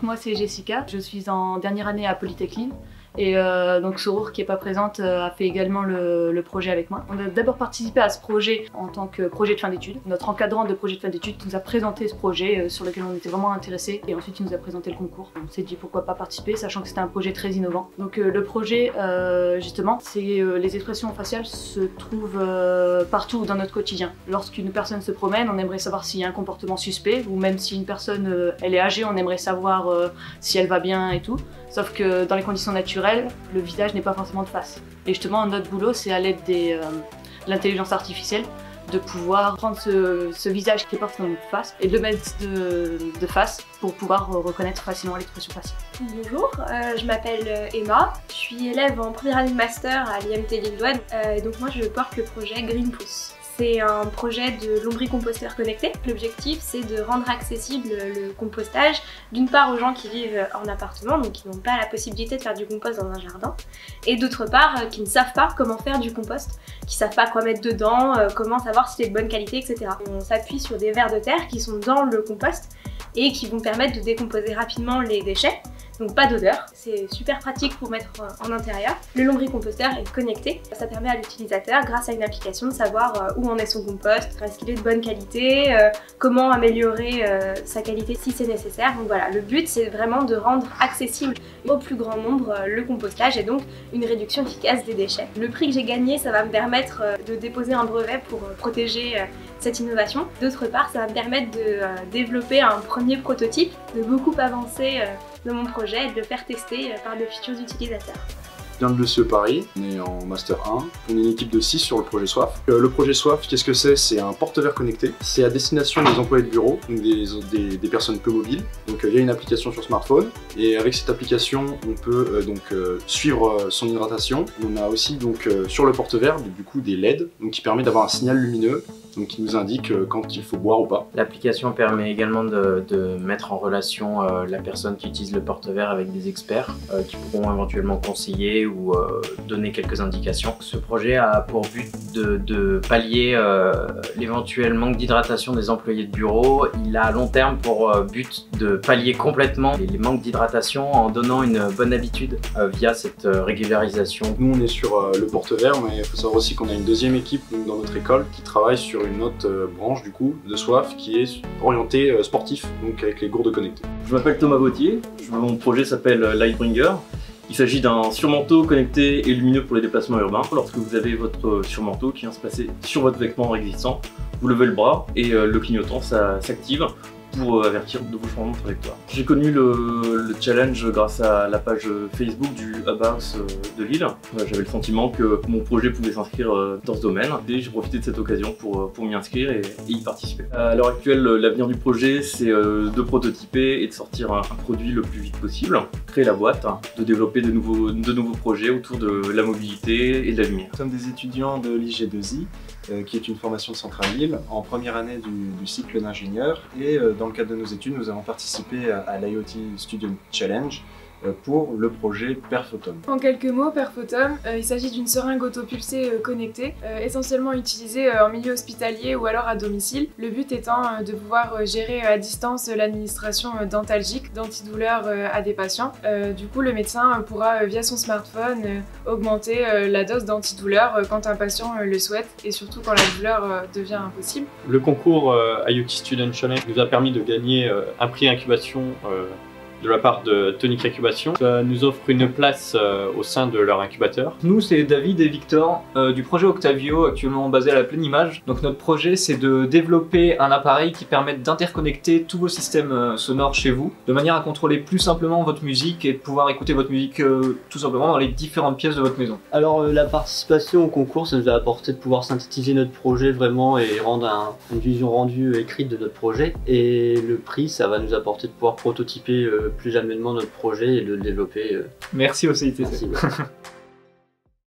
moi c'est Jessica, je suis en dernière année à Polytechnique. Et donc Sorour, qui n'est pas présente, a fait également le projet avec moi. On a d'abord participé à ce projet en tant que projet de fin d'études. Notre encadrant de projet de fin d'études nous a présenté ce projet sur lequel on était vraiment intéressés, et ensuite il nous a présenté le concours. On s'est dit pourquoi pas participer, sachant que c'était un projet très innovant. Donc le projet, justement, c'est les expressions faciales se trouvent partout dans notre quotidien. Lorsqu'une personne se promène, on aimerait savoir s'il y a un comportement suspect, ou même si une personne elle est âgée, on aimerait savoir si elle va bien et tout. Sauf que dans les conditions naturelles, le visage n'est pas forcément de face. Et justement, notre boulot, c'est à l'aide de l'intelligence artificielle de pouvoir prendre ce visage qui est pas forcément de face et de le mettre de face pour pouvoir reconnaître facilement l'expression faciale. Bonjour, je m'appelle Emma, je suis élève en première année de master à l'IMT Lilloise et donc moi je porte le projet Greenpousse. C'est un projet de lombricomposteur connecté. L'objectif, c'est de rendre accessible le compostage, d'une part aux gens qui vivent en appartement, donc qui n'ont pas la possibilité de faire du compost dans un jardin, et d'autre part, qui ne savent pas comment faire du compost, qui ne savent pas quoi mettre dedans, comment savoir si c'est de bonne qualité, etc. On s'appuie sur des vers de terre qui sont dans le compost et qui vont permettre de décomposer rapidement les déchets. Donc pas d'odeur, c'est super pratique pour mettre en intérieur. Le lombricomposteur est connecté, ça permet à l'utilisateur, grâce à une application, de savoir où en est son compost, est-ce qu'il est de bonne qualité, comment améliorer sa qualité si c'est nécessaire. Donc voilà, le but c'est vraiment de rendre accessible au plus grand nombre le compostage et donc une réduction efficace des déchets. Le prix que j'ai gagné, ça va me permettre de déposer un brevet pour protéger cette innovation. D'autre part, ça va me permettre de développer un premier prototype, de beaucoup avancer de mon projet et de le faire tester par de futurs utilisateurs. Je viens de l'ECE Paris, on est en Master 1, on est une équipe de 6 sur le projet Soif. Le projet Soif, qu'est-ce que c'est? C'est un porte-verre connecté, c'est à destination des employés de bureau, donc des personnes peu mobiles. Donc il y a une application sur smartphone, et avec cette application, on peut suivre son hydratation. On a aussi donc sur le porte-verre du coup des LED, donc qui permet d'avoir un signal lumineux, donc qui nous indique quand il faut boire ou pas. L'application permet également de mettre en relation la personne qui utilise le porte-verre avec des experts qui pourront éventuellement conseiller ou donner quelques indications. Ce projet a pour but de pallier l'éventuel manque d'hydratation des employés de bureau. Il a à long terme pour but de pallier complètement les manques d'hydratation en donnant une bonne habitude via cette régularisation. Nous on est sur le porte-verre, mais il faut savoir aussi qu'on a une deuxième équipe donc, dans notre école qui travaille sur une autre branche du coup de Soif qui est orientée sportif, donc avec les gourdes connectées. Je m'appelle Thomas Vautier, mon projet s'appelle Lightbringer. Il s'agit d'un surmanteau connecté et lumineux pour les déplacements urbains. Lorsque vous avez votre surmanteau qui vient se placer sur votre vêtement existant, vous levez le bras et le clignotant s'active pour avertir de vos changements de trajectoire. J'ai connu le challenge grâce à la page Facebook du Hub House de Lille. J'avais le sentiment que mon projet pouvait s'inscrire dans ce domaine et j'ai profité de cette occasion pour m'y inscrire et y participer. À l'heure actuelle, l'avenir du projet, c'est de prototyper et de sortir un produit le plus vite possible, créer la boîte, de développer de nouveaux projets autour de la mobilité et de la lumière. Nous sommes des étudiants de l'IG2I, qui est une formation de Centrale Lille, en première année du cycle d'ingénieur, et dans le cadre de nos études, nous avons participé à l'IoT Student Challenge pour le projet Perphotom. En quelques mots, Perphotom, il s'agit d'une seringue autopulsée connectée, essentiellement utilisée en milieu hospitalier ou alors à domicile. Le but étant de pouvoir gérer à distance l'administration dentalgique d'antidouleurs à des patients. Du coup, le médecin pourra via son smartphone augmenter la dose d'antidouleur quand un patient le souhaite et surtout quand la douleur devient impossible. Le concours IoT Student Challenge nous a permis de gagner un prix incubation de la part de Tonic Incubation. Ça nous offre une place au sein de leur incubateur. Nous, c'est David et Victor du projet Octavio, actuellement basé à la Pleine Image. Donc notre projet, c'est de développer un appareil qui permette d'interconnecter tous vos systèmes sonores chez vous, de manière à contrôler plus simplement votre musique et de pouvoir écouter votre musique tout simplement dans les différentes pièces de votre maison. Alors la participation au concours, ça nous a apporté de pouvoir synthétiser notre projet vraiment et rendre une vision rendue écrite de notre projet. Et le prix, ça va nous apporter de pouvoir prototyper plus amènement notre projet et de le développer. Merci au CITC. Merci.